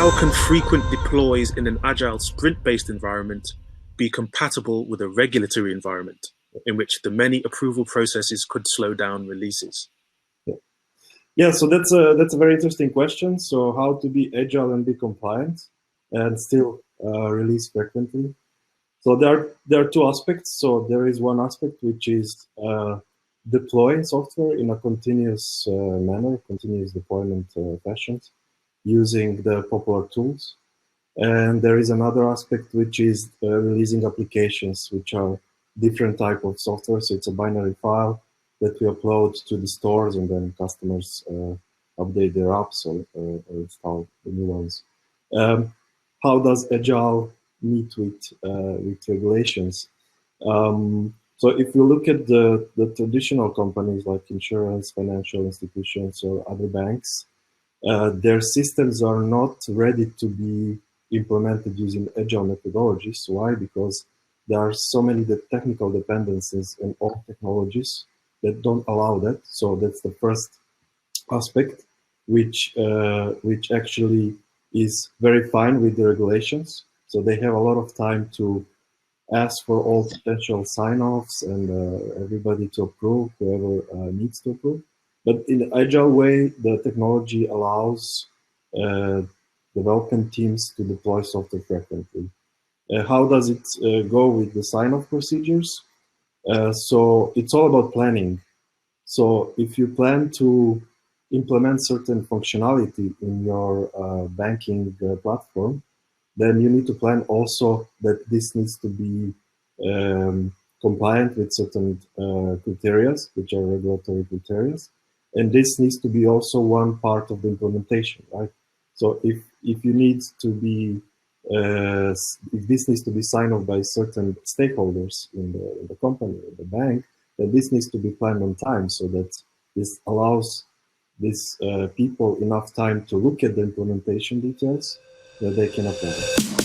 How can frequent deploys in an agile sprint-based environment be compatible with a regulatory environment in which the many approval processes could slow down releases? Yeah, so that's a very interesting question. So how to be agile and be compliant and still release frequently? So there are two aspects. So there is one aspect which is deploying software in a continuous manner, continuous deployment fashions, using the popular tools. And there is another aspect which is releasing applications, which are different type of software. So it's a binary file that we upload to the stores, and then customers update their apps or install the new ones. How does Agile meet with regulations? So if you look at the traditional companies like insurance, financial institutions, or other banks, their systems are not ready to be implemented using agile methodologies. Why? Because there are so many technical dependencies in all technologies that don't allow that. So that's the first aspect, which actually is very fine with the regulations. So they have a lot of time to ask for all potential sign-offs and everybody to approve, whoever needs to approve. But in the agile way, the technology allows development teams to deploy software frequently. How does it go with the sign-off procedures? So it's all about planning. So if you plan to implement certain functionality in your banking platform, then you need to plan also that this needs to be compliant with certain criteria, which are regulatory criteria. And this needs to be also one part of the implementation, right? So if you need to be, if this needs to be signed off by certain stakeholders in the company, in the bank, then this needs to be planned on time so that this allows these people enough time to look at the implementation details that they can apply.